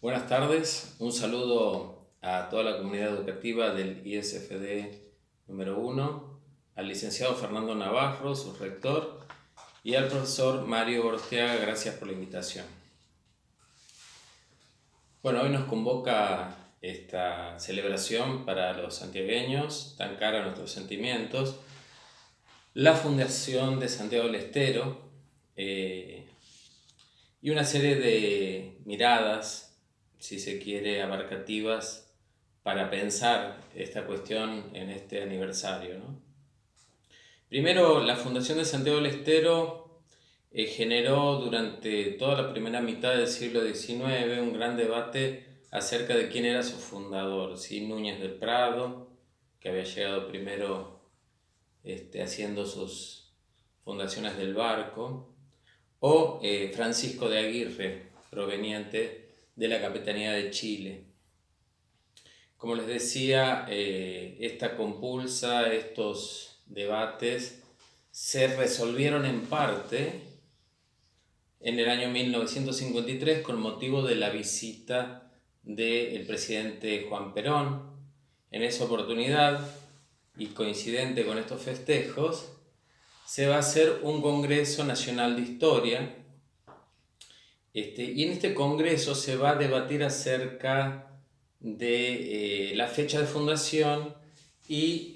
Buenas tardes, un saludo a toda la comunidad educativa del ISFD número 1, al licenciado Fernando Navarro, su rector, y al profesor Mario Gorostiaga. Gracias por la invitación. Bueno, hoy nos convoca esta celebración para los santiagueños, tan cara a nuestros sentimientos, la Fundación de Santiago del Estero, y una serie de miradas, si se quiere, abarcativas para pensar esta cuestión en este aniversario, ¿no? Primero, la Fundación de Santiago del Estero generó durante toda la primera mitad del siglo XIX un gran debate acerca de quién era su fundador, si Núñez del Prado, que había llegado primero haciendo sus fundaciones del barco, o Francisco de Aguirre, proveniente de la Capitanía de Chile. Como les decía, esta compulsa, estos debates se resolvieron en parte en el año 1953 con motivo de la visita del presidente Juan Perón. En esa oportunidad, y coincidente con estos festejos, se va a hacer un Congreso Nacional de Historia, y en este congreso se va a debatir acerca de la fecha de fundación y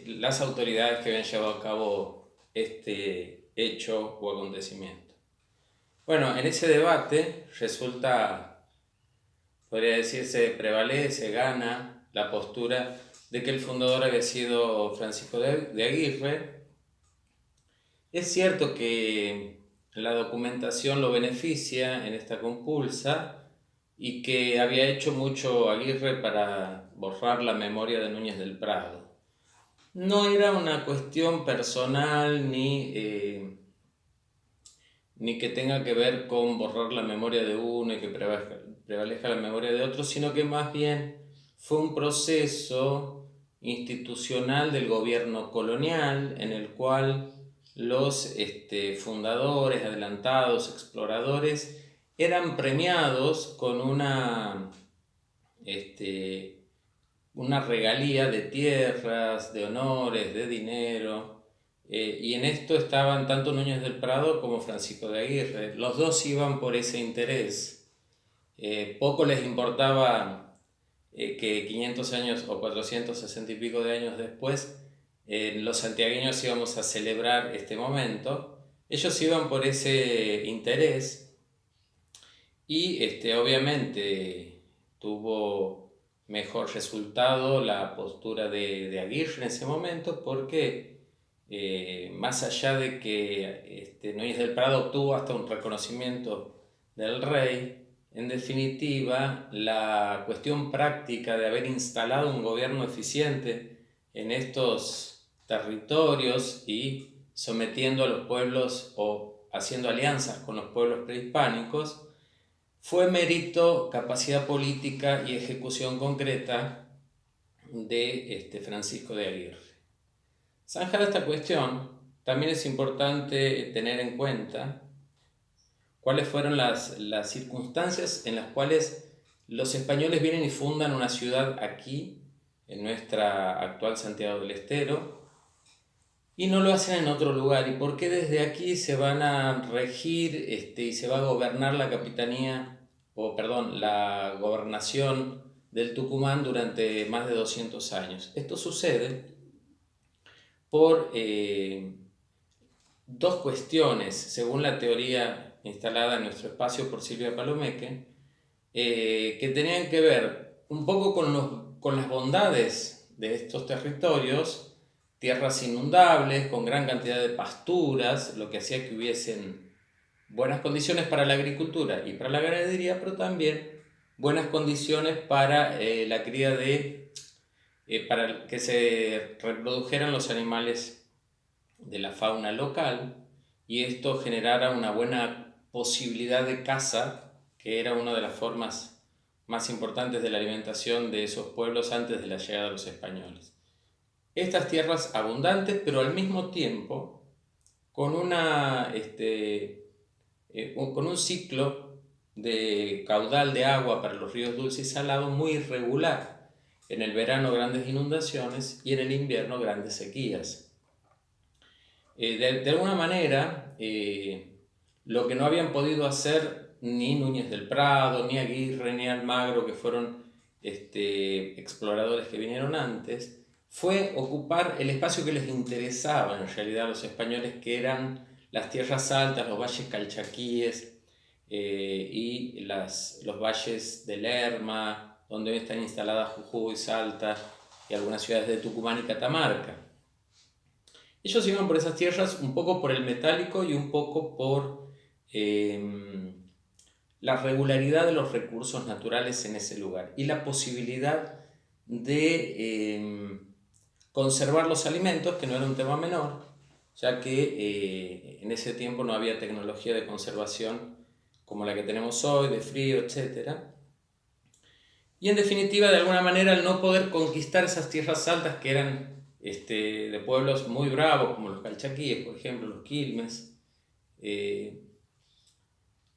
las autoridades que habían llevado a cabo este hecho o acontecimiento. Bueno, en ese debate resulta, podría decirse, prevalece, gana la postura de que el fundador había sido Francisco de Aguirre. Es cierto que la documentación lo beneficia en esta compulsa y que había hecho mucho Aguirre para borrar la memoria de Núñez del Prado. No era una cuestión personal ni que tenga que ver con borrar la memoria de uno y que prevalezca la memoria de otro, sino que más bien fue un proceso institucional del gobierno colonial en el cual los fundadores, adelantados, exploradores, eran premiados con una regalía de tierras, de honores, de dinero, y en esto estaban tanto Núñez del Prado como Francisco de Aguirre. Los dos iban por ese interés. Poco les importaba que 500 años o 460 y pico de años después los santiagueños íbamos a celebrar este momento. Ellos iban por ese interés y obviamente tuvo mejor resultado la postura de Aguirre en ese momento porque más allá de que Núñez del Prado obtuvo hasta un reconocimiento del rey, en definitiva, la cuestión práctica de haber instalado un gobierno eficiente en estos territorios y sometiendo a los pueblos o haciendo alianzas con los pueblos prehispánicos, fue mérito, capacidad política y ejecución concreta de Francisco de Aguirre. Zanjada esta cuestión, también es importante tener en cuenta cuáles fueron las circunstancias en las cuales los españoles vienen y fundan una ciudad aquí, en nuestra actual Santiago del Estero, y no lo hacen en otro lugar, y por qué desde aquí se van a regir y se va a gobernar la capitanía, o perdón, la gobernación del Tucumán durante más de 200 años. Esto sucede por dos cuestiones, según la teoría instalada en nuestro espacio por Silvia Palomeque, que tenían que ver un poco con las bondades de estos territorios, tierras inundables, con gran cantidad de pasturas, lo que hacía que hubiesen buenas condiciones para la agricultura y para la ganadería, pero también buenas condiciones para la cría para que se reprodujeran los animales de la fauna local y esto generara una buena posibilidad de caza, que era una de las formas más importantes de la alimentación de esos pueblos antes de la llegada de los españoles. Estas tierras abundantes, pero al mismo tiempo con con un ciclo de caudal de agua para los ríos Dulce y Salado muy irregular. En el verano grandes inundaciones y en el invierno grandes sequías. De alguna manera, lo que no habían podido hacer ni Núñez del Prado, ni Aguirre, ni Almagro, que fueron exploradores que vinieron antes, fue ocupar el espacio que les interesaba en realidad a los españoles, que eran las tierras altas, los valles calchaquíes y los valles de Lerma, donde hoy están instaladas Jujuy, Salta y algunas ciudades de Tucumán y Catamarca. Ellos iban por esas tierras un poco por el metálico y un poco por la regularidad de los recursos naturales en ese lugar y la posibilidad de conservar los alimentos, que no era un tema menor, ya que en ese tiempo no había tecnología de conservación como la que tenemos hoy, de frío, etc. Y en definitiva, de alguna manera, al no poder conquistar esas tierras altas que eran de pueblos muy bravos, como los calchaquíes, por ejemplo, los quilmes,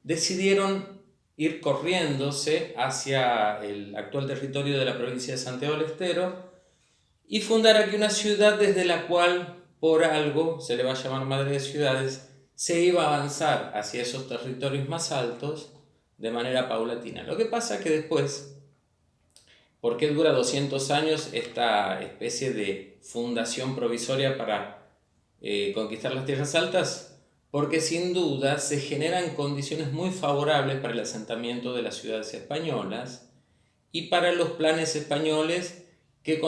decidieron ir corriéndose hacia el actual territorio de la provincia de Santiago del Estero y fundar aquí una ciudad desde la cual, por algo, se le va a llamar madre de ciudades, se iba a avanzar hacia esos territorios más altos de manera paulatina. Lo que pasa es que después, ¿por qué dura 200 años esta especie de fundación provisoria para conquistar las tierras altas? Porque sin duda se generan condiciones muy favorables para el asentamiento de las ciudades españolas y para los planes españoles que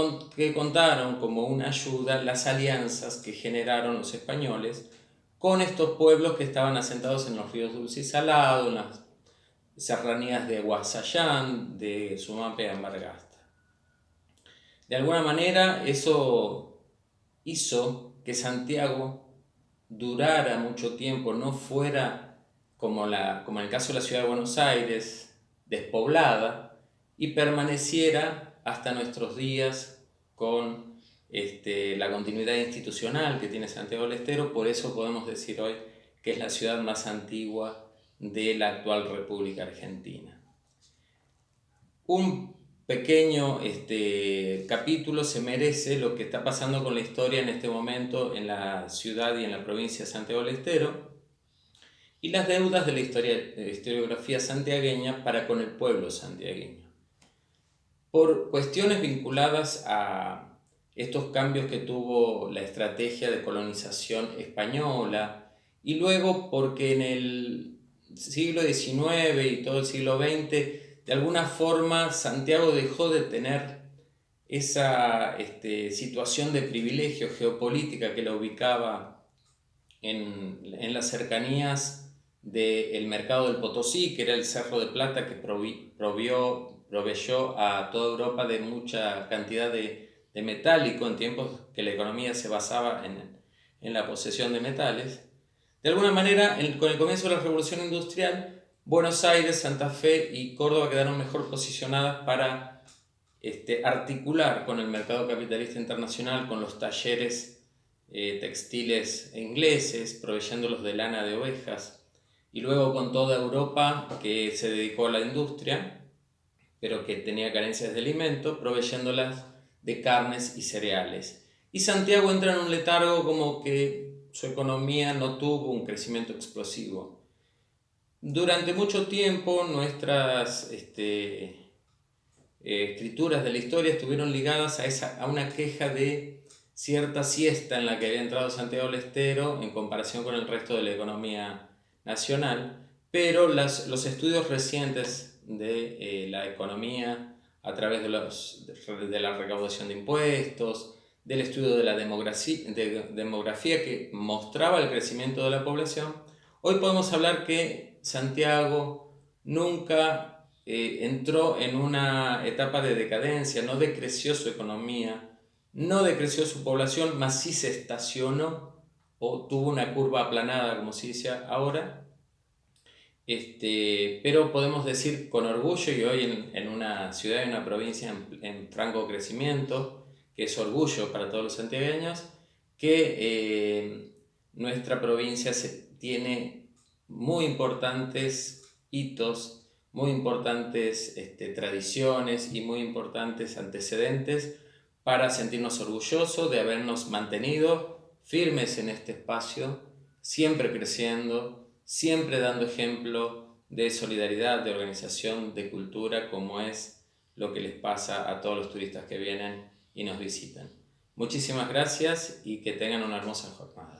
contaron como una ayuda las alianzas que generaron los españoles con estos pueblos que estaban asentados en los ríos Dulce y Salado, en las serranías de Guasayán, de Sumape y Antofagasta. De alguna manera eso hizo que Santiago durara mucho tiempo, no fuera como en el caso de la ciudad de Buenos Aires, despoblada, y permaneciera hasta nuestros días con la continuidad institucional que tiene Santiago del Estero. Por eso podemos decir hoy que es la ciudad más antigua de la actual República Argentina. Un pequeño capítulo se merece lo que está pasando con la historia en este momento en la ciudad y en la provincia de Santiago del Estero y las deudas de la historiografía santiagueña para con el pueblo santiagueño. Por cuestiones vinculadas a estos cambios que tuvo la estrategia de colonización española y luego porque en el siglo XIX y todo el siglo XX, de alguna forma Santiago dejó de tener esa situación de privilegio geopolítica que la ubicaba en las cercanías del mercado del Potosí, que era el Cerro de Plata que proveyó a toda Europa de mucha cantidad de metálico en tiempos que la economía se basaba en la posesión de metales. De alguna manera, con el comienzo de la Revolución Industrial, Buenos Aires, Santa Fe y Córdoba quedaron mejor posicionadas para articular con el mercado capitalista internacional, con los talleres textiles ingleses, proveyéndolos de lana de ovejas, y luego con toda Europa que se dedicó a la industria, pero que tenía carencias de alimento, proveyéndolas de carnes y cereales. Y Santiago entra en un letargo como que su economía no tuvo un crecimiento explosivo. Durante mucho tiempo nuestras escrituras de la historia estuvieron ligadas a una queja de cierta siesta en la que había entrado Santiago del Estero en comparación con el resto de la economía nacional, pero los estudios recientes de la economía a través de la recaudación de impuestos, del estudio de la demografía que mostraba el crecimiento de la población, hoy podemos hablar que Santiago nunca entró en una etapa de decadencia, no decreció su economía, no decreció su población, mas sí se estacionó o tuvo una curva aplanada, como se dice ahora. Pero podemos decir con orgullo, y hoy en una ciudad y una provincia en franco crecimiento, que es orgullo para todos los santiagueños, que nuestra provincia tiene muy importantes hitos muy importantes tradiciones y muy importantes antecedentes para sentirnos orgullosos de habernos mantenido firmes en este espacio, siempre creciendo, siempre dando ejemplo de solidaridad, de organización, de cultura, como es lo que les pasa a todos los turistas que vienen y nos visitan. Muchísimas gracias y que tengan una hermosa jornada.